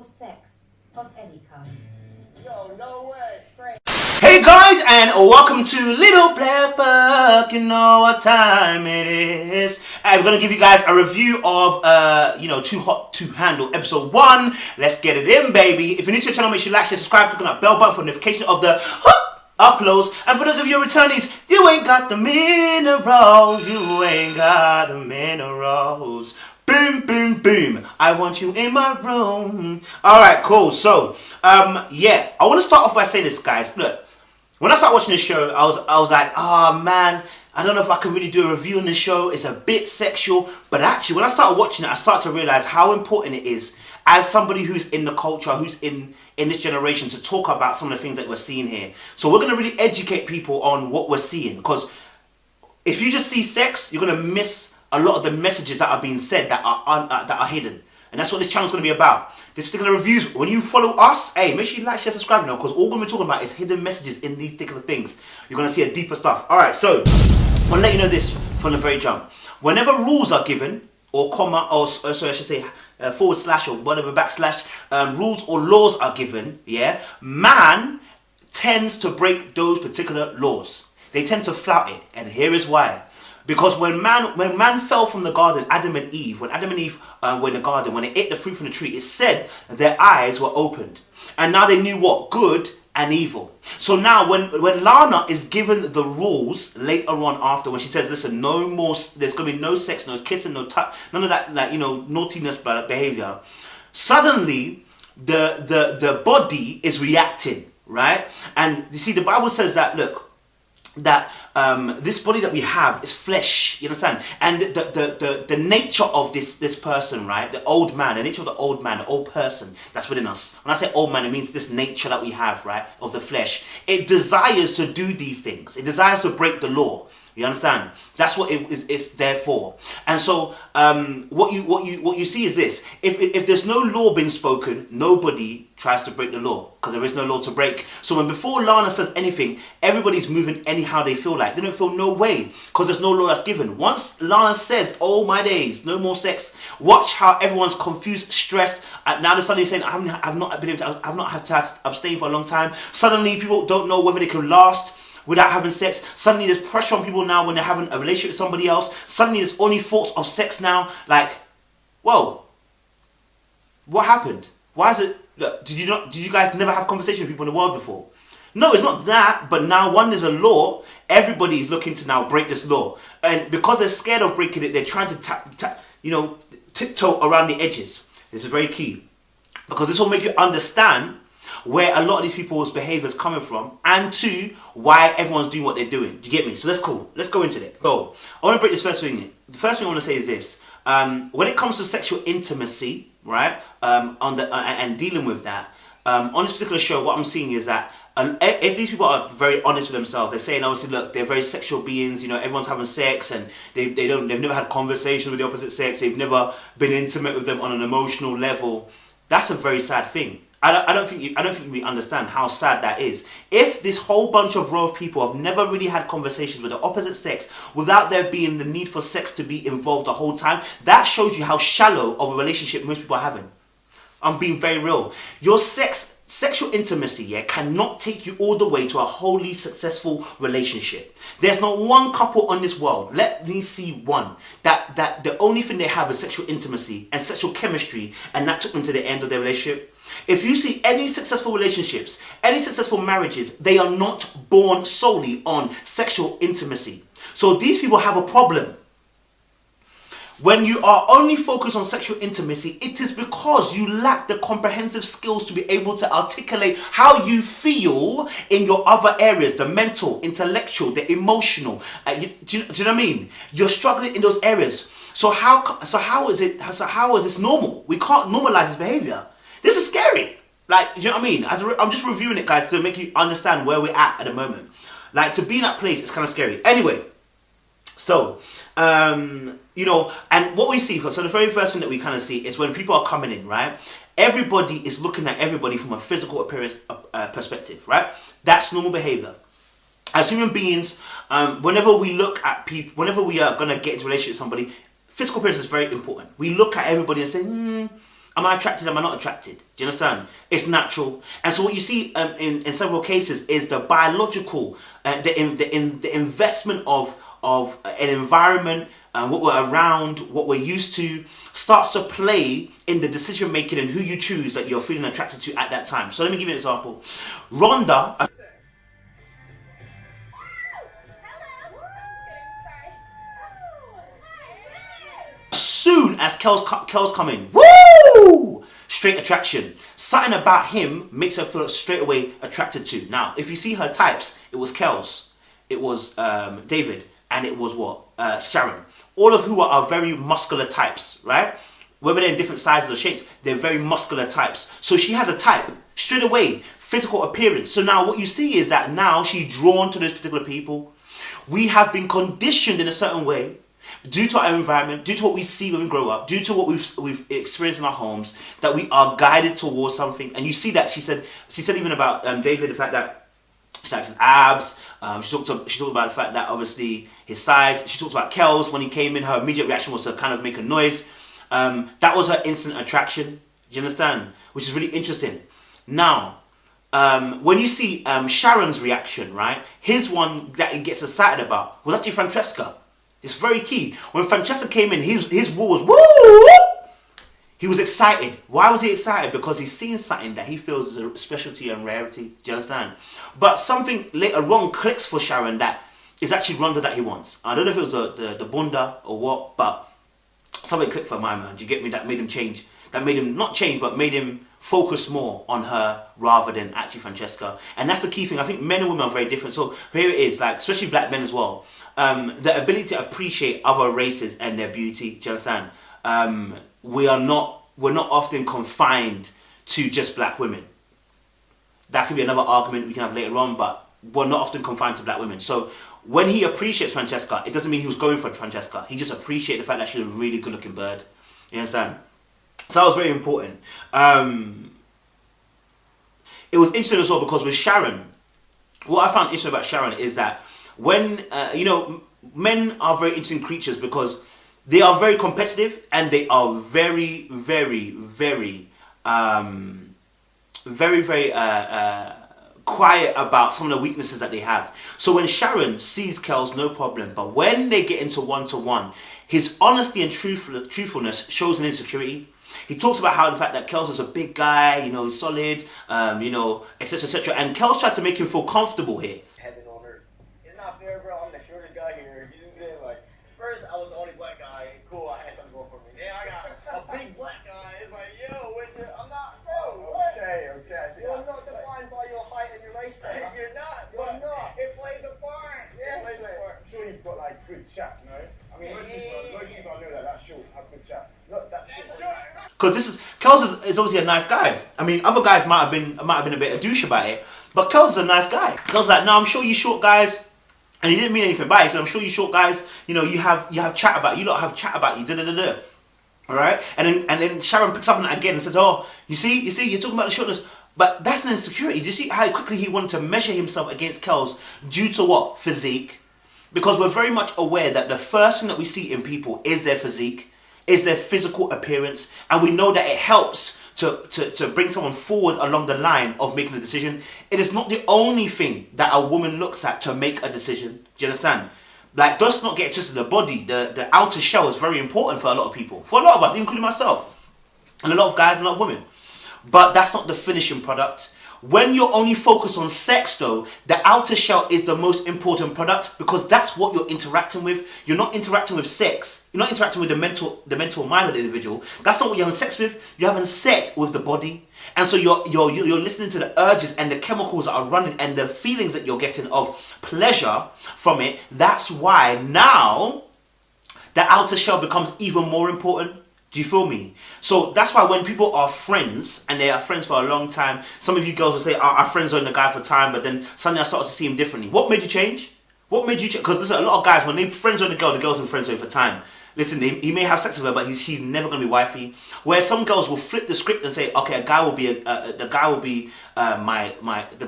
or sex of any kind. Yo, no way. Great. Hey guys, and welcome to Little Black Book. You know what time it is. And we're gonna give you guys a review of Too Hot to Handle episode 1. Let's get it in, baby. If you're new to the channel, make sure you like, share, subscribe, click on that bell button for notification of the uploads. And for those of you returnees, you ain't got the minerals. You ain't got the minerals. Boom, boom, boom. I want you in my room. Alright, cool. So, I want to start off by saying this, guys. Look, when I started watching this show, I was like, oh man, I don't know if I can really do a review on this show. It's a bit sexual. But actually, when I started watching it, I started to realize how important it is as somebody who's in the culture, who's in this generation, to talk about some of the things that we're seeing here. So we're going to really educate people on what we're seeing. Because if you just see sex, you're going to miss a lot of the messages that are being said that are hidden. And that's what this channel is going to be about. This particular reviews, when you follow us, hey, make sure you like, share, subscribe now, because all we're going to be talking about is hidden messages in these particular things. You're going to see a deeper stuff. Alright, so, I want to let you know this from the very jump. Whenever rules are given, or comma, or sorry, I should say forward slash or whatever, backslash, rules or laws are given, yeah, man tends to break those particular laws. They tend to flout it, and here is why. Because when man fell from the garden, Adam and Eve, when Adam and Eve were in the garden, when they ate the fruit from the tree, it said their eyes were opened. And now they knew what? Good and evil. So now when Lana is given the rules later on after, when she says, listen, no more, there's going to be no sex, no kissing, no touch, none of that, like, naughtiness behavior. Suddenly, the body is reacting, right? And you see, the Bible says that, look, that this body that we have is flesh, you understand? And the nature of this person, right? The old man, the nature of the old man, the old person that's within us. When I say old man, it means this nature that we have, right? Of the flesh. It desires to do these things. It desires to break the law. You understand? That's what it's there for. And so what you see is this. If there's no law being spoken, nobody tries to break the law, because there is no law to break. So when before Lana says anything, everybody's moving anyhow they feel like. They don't feel no way, because there's no law that's given. Once Lana says, oh my days, no more sex, watch how everyone's confused, stressed. Now they're suddenly saying, I've not had to abstain for a long time. Suddenly people don't know whether they can last without having sex. Suddenly there's pressure on people now when they're having a relationship with somebody else. Suddenly there's only thoughts of sex now. Like, whoa, what happened? Why is it? Look, did you guys never have conversations with people in the world before? No, it's not that. But now, one, there's a law. Everybody is looking to now break this law, and because they're scared of breaking it, they're trying to tiptoe around the edges. This is very key, because this will make you understand where a lot of these people's behavior is coming from, and two, why everyone's doing what they're doing. Do you get me? So that's cool. Let's go into it. So I want to break this first thing in. The first thing I want to say is this. When it comes to sexual intimacy, right, and dealing with that, on this particular show, what I'm seeing is that if these people are very honest with themselves, they're saying, obviously, look, they're very sexual beings, everyone's having sex, and they've never had conversations with the opposite sex, they've never been intimate with them on an emotional level. That's a very sad thing. I don't think we understand how sad that is. If this whole bunch of row of people have never really had conversations with the opposite sex without there being the need for sex to be involved the whole time, that shows you how shallow of a relationship most people are having. I'm being very real. Your sexual intimacy, cannot take you all the way to a wholly successful relationship. There's not one couple on this world, let me see one, that the only thing they have is sexual intimacy and sexual chemistry, and that took them to the end of their relationship. If you see any successful relationships, any successful marriages, they are not born solely on sexual intimacy. So these people have a problem. When you are only focused on sexual intimacy, it is because you lack the comprehensive skills to be able to articulate how you feel in your other areas, the mental, intellectual, the emotional. Do you know what I mean? You're struggling in those areas. So how is this normal? We can't normalize this behavior. This is scary. Like, do you know what I mean? I'm just reviewing it, guys, to make you understand where we're at the moment. Like, to be in that place, it's kind of scary. Anyway, so, and what we see, so the very first thing that we kind of see is when people are coming in, right? Everybody is looking at everybody from a physical appearance perspective, right? That's normal behavior. As human beings, whenever we look at people, whenever we are going to get into a relationship with somebody, physical appearance is very important. We look at everybody and say, Am I attracted? Am I not attracted? Do you understand? It's natural. And so what you see in several cases is the biological, the investment of an environment, what we're around, what we're used to, starts to play in the decision making and who you choose that you're feeling attracted to at that time. So let me give you an example. Rhonda. As soon as Kel's come in, woo! Straight attraction. Something about him makes her feel straight away attracted to. Now, if you see her types, it was Kel's, it was David, and it was what? Sharon. All of who are very muscular types, right? Whether they're in different sizes or shapes, they're very muscular types. So she has a type straight away, physical appearance. So now what you see is that now she's drawn to those particular people. We have been conditioned in a certain way due to our environment, due to what we see when we grow up, due to what we've experienced in our homes, that we are guided towards something. And you see that she said even about David, the fact that she likes his abs. She talked about the fact that obviously his size. She talked about Kel's when he came in. Her immediate reaction was to kind of make a noise. That was her instant attraction. Do you understand? Which is really interesting. Now, when you see Sharon's reaction, right? His one that he gets excited about was actually Francesca. It's very key. When Francesca came in, his wall was woo! He was excited. Why was he excited? Because he's seen something that he feels is a specialty and rarity. Do you understand? But something later on clicks for Sharon that is actually Rhonda that he wants. I don't know if it was the bunda or what, but something clicked for my man. Do you get me? That made him change. That made him not change, but made him focus more on her rather than actually Francesca. And that's the key thing. I think men and women are very different. So here it is, like especially black men as well. The ability to appreciate other races and their beauty. Do you understand? We're not often confined to just black women. That could be another argument we can have later on, but we're not often confined to black women. So when he appreciates Francesca, it doesn't mean he was going for Francesca. He just appreciated the fact that she's a really good looking bird. You understand? So that was very important. It was interesting as well because with Sharon, what I found interesting about Sharon is that when, men are very interesting creatures because they are very competitive and they are very, very, very, quiet about some of the weaknesses that they have. So when Sharon sees Kel's, no problem. But when they get into one-to-one, his honesty and truthfulness shows an insecurity. He talks about how the fact that Kel's is a big guy, he's solid, etc., etc. And Kel's tries to make him feel comfortable here. Heaven on earth. It's not fair, bro. I'm the shortest guy here. You know what I'm saying? Like, first I was the only black guy. Cool, I had something going for me. Then I got a big black guy. It's like, I'm not, bro. Okay. You're not defined by your height and your race. You're not, You're but not. it plays a part. Yes, It plays a mate. part. I'm sure you've got like good chat, no? I mean, most people know that short have good chat. Not that short. Because Kel's is obviously a nice guy. I mean, other guys might have been a bit of douche about it, but Kel's is a nice guy. Kel's like, no, I'm sure you short guys, and he didn't mean anything by it. He said, I'm sure you short guys, you have chat about you lot have chat about you, da. All right, and then Sharon picks up on that again and says, oh, you see, you're talking about the shortness, but that's an insecurity. Do you see how quickly he wanted to measure himself against Kel's due to what? Physique. Because we're very much aware that the first thing that we see in people is their physique, is their physical appearance, and we know that it helps to bring someone forward along the line of making a decision. It is not the only thing that a woman looks at to make a decision. Do you understand? Like, let's not get twisted. The body, the outer shell is very important for a lot of people. For a lot of us, including myself. And a lot of guys and a lot of women. But that's not the finishing product. When you're only focused on sex though, the outer shell is the most important product because that's what you're interacting with. You're not interacting with sex. You're not interacting with the mental mind of the individual. That's not what you're having sex with. You're having sex with the body. And so you're listening to the urges and the chemicals that are running and the feelings that you're getting of pleasure from it. That's why now the outer shell becomes even more important. Do you feel me? So that's why when people are friends, and they are friends for a long time, some of you girls will say, our friends are in the guy for time, but then suddenly I started to see him differently. What made you change? What made you change? Because listen, a lot of guys, when they friends on the girl's in friends with for time. Listen, he may have sex with her, but she's never going to be wifey. Whereas some girls will flip the script and say, okay, the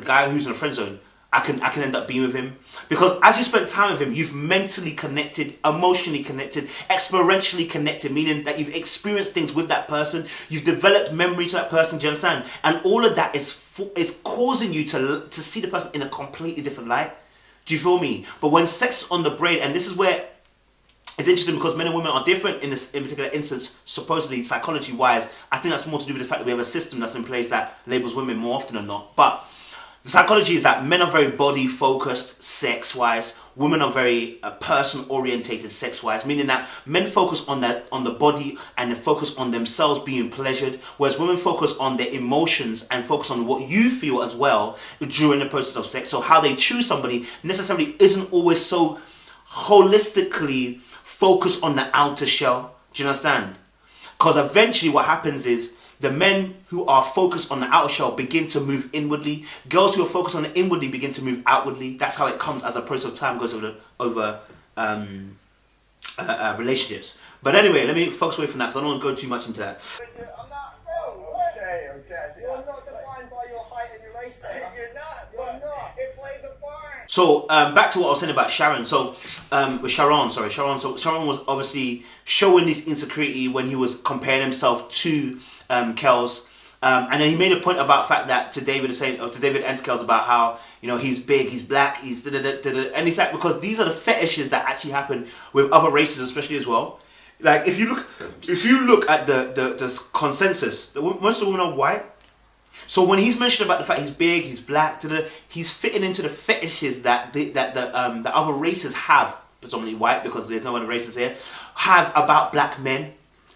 guy who's in a friend zone. I can end up being with him. Because as you spend time with him, you've mentally connected, emotionally connected, experientially connected, meaning that you've experienced things with that person, you've developed memories to that person, do you understand? And all of that is causing you to see the person in a completely different light. Do you feel me? But when sex is on the brain, and this is where it's interesting because men and women are different in this in particular instance, supposedly psychology-wise. I think that's more to do with the fact that we have a system that's in place that labels women more often than not. But the psychology is that men are very body-focused sex-wise. Women are very person-orientated sex-wise, meaning that men focus on the body and they focus on themselves being pleasured, whereas women focus on their emotions and focus on what you feel as well during the process of sex. So how they choose somebody necessarily isn't always so holistically focused on the outer shell. Do you understand? Because eventually what happens is the men who are focused on the outer shell begin to move inwardly. Girls who are focused on the inwardly begin to move outwardly. That's how it comes as a process of time goes over relationships. But anyway, let me focus away from that because I don't want to go too much into that. I'm not. Okay. You're not defined by your height and your race. You're not. You're not. It plays a part. So back to what I was saying about Sharon. So with Sharon. So Sharon was obviously showing this insecurity when he was comparing himself to Kels. And then he made a point about the fact that to David and Kels about how, you know, he's big, he's black, he's da-da-da-da-da. And it's like, because these are the fetishes that actually happen with other races especially as well. Like if you look at the consensus, most of the women are white. So when he's mentioned about the fact he's big, he's black, he's fitting into the fetishes that the other races have, predominantly white because there's no other races here, have about black men.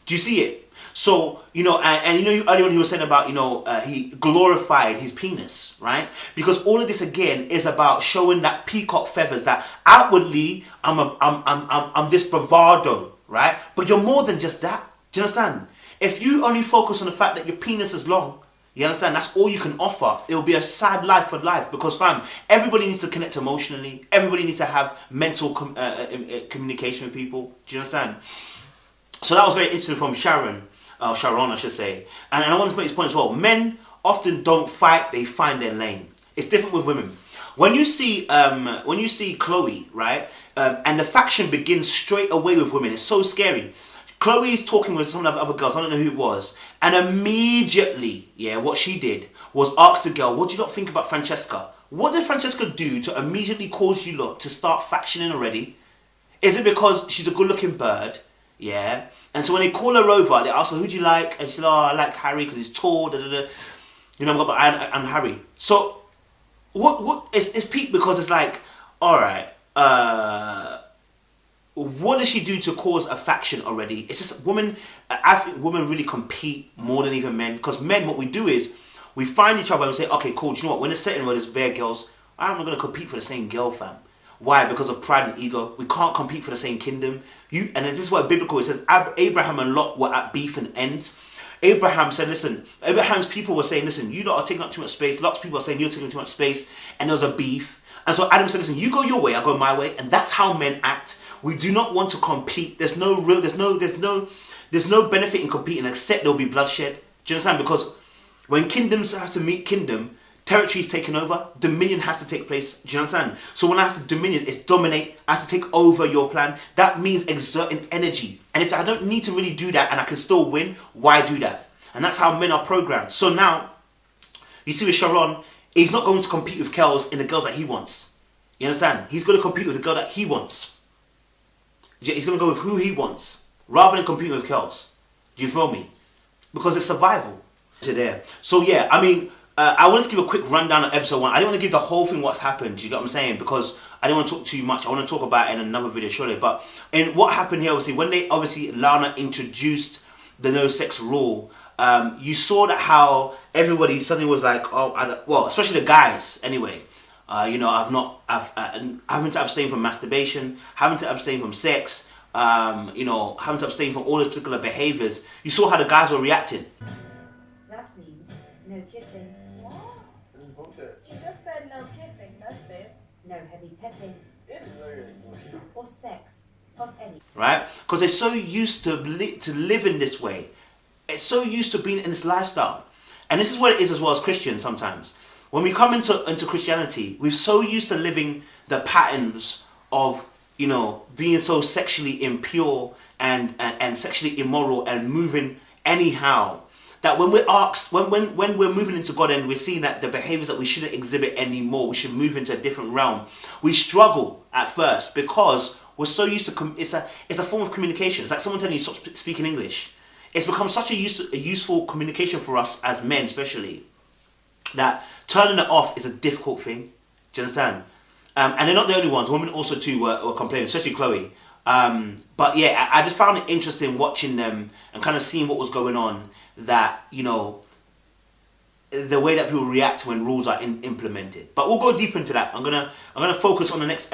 Do you see it? So, you know, and you know, earlier when he was saying about, you know, he glorified his penis, right? Because all of this again is about showing that peacock feathers, that outwardly I'm this bravado, right? But you're more than just that. Do you understand? If you only focus on the fact that your penis is long, you understand? That's all you can offer. It'll be a sad life for life because, fam, everybody needs to connect emotionally. Everybody needs to have mental communication with people. Do you understand? So that was very interesting from Sharon, I should say. And I want to make this point as well. Men often don't fight; they find their lane. It's different with women. When you see Chloe, right, and the faction begins straight away with women, it's so scary. Chloe's talking with some of the other girls, I don't know who it was, and immediately, what she did was ask the girl, what do you not think about Francesca? What did Francesca do to immediately cause you lot to start factioning already? Is it because she's a good-looking bird? Yeah. And so when they call her over, they ask her, who do you like? And she said, oh, I like Harry because he's tall, da-da-da. You know, I'm Harry. So, it's peak because it's like, alright, what does she do to cause a faction already? It's just women. I think women really compete more than even men. Because men, what we do is we find each other and we say, okay, cool. Do you know what? When it's setting where there's bare girls, I'm not going to compete for the same girl, fam. Why? Because of pride and ego. We can't compete for the same kingdom. And this is what biblical. It says Abraham and Lot were at beef and ends. Abraham said, listen. Abraham's people were saying, listen, you lot are taking up too much space. Lot's people are saying you're taking too much space, and there was a beef. And so Adam said, listen, you go your way, I go my way, and that's how men act. We do not want to compete. There's no benefit in competing except there'll be bloodshed. Do you understand? Because when kingdoms have to meet kingdom, territory is taken over, dominion has to take place. Do you understand? So when I have to dominion, it's dominate. I have to take over your plan. That means exerting energy. And if I don't need to really do that and I can still win, why do that? And that's how men are programmed. So now, you see with Sharon, he's not going to compete with Kels in the girls that he wants. You understand? He's going to compete with the girl that he wants. He's going to go with who he wants, rather than competing with Kels. Do you feel me? Because it's survival. There. So yeah, I mean, I want to give a quick rundown of episode 1. I didn't want to give the whole thing what's happened. Do you get what I'm saying? Because I didn't want to talk too much. I want to talk about it in another video surely. But in what happened here, obviously, when Lana introduced the no sex rule, you saw that how everybody suddenly was like, oh, well, especially the guys anyway. You know, having to abstain from masturbation, having to abstain from sex, you know, having to abstain from all those particular behaviors. You saw how the guys were reacting. That means no kissing. What? This is bullshit. You just said no kissing, that's it. No heavy petting This is literally bullshit. or sex of any. Right? Because they're so used to living this way. It's so used to being in this lifestyle. And this is what it is as well as Christians sometimes. when we come into Christianity, we're so used to living the patterns of, you know, being so sexually impure and sexually immoral and moving anyhow, that when we're asked, when we're moving into God and we're seeing that the behaviors that we shouldn't exhibit anymore, we should move into a different realm, we struggle at first because we're so used to, it's a form of communication. It's like someone telling you stop speaking English. It's become such a useful communication for us as men especially, that turning it off is a difficult thing. Do you understand? And they're not the only ones. Women also too were complaining, especially Chloe. But yeah, I just found it interesting watching them and kind of seeing what was going on. That, you know, the way that people react when rules are implemented. But we'll go deep into that. I'm gonna focus on the next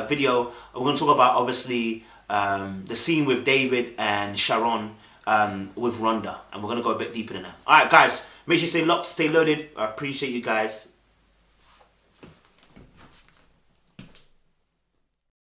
video. We're gonna talk about obviously the scene with David and Sharon with Rhonda, and we're gonna go a bit deeper than that. All right, guys, make sure you stay locked, stay loaded. I appreciate you guys.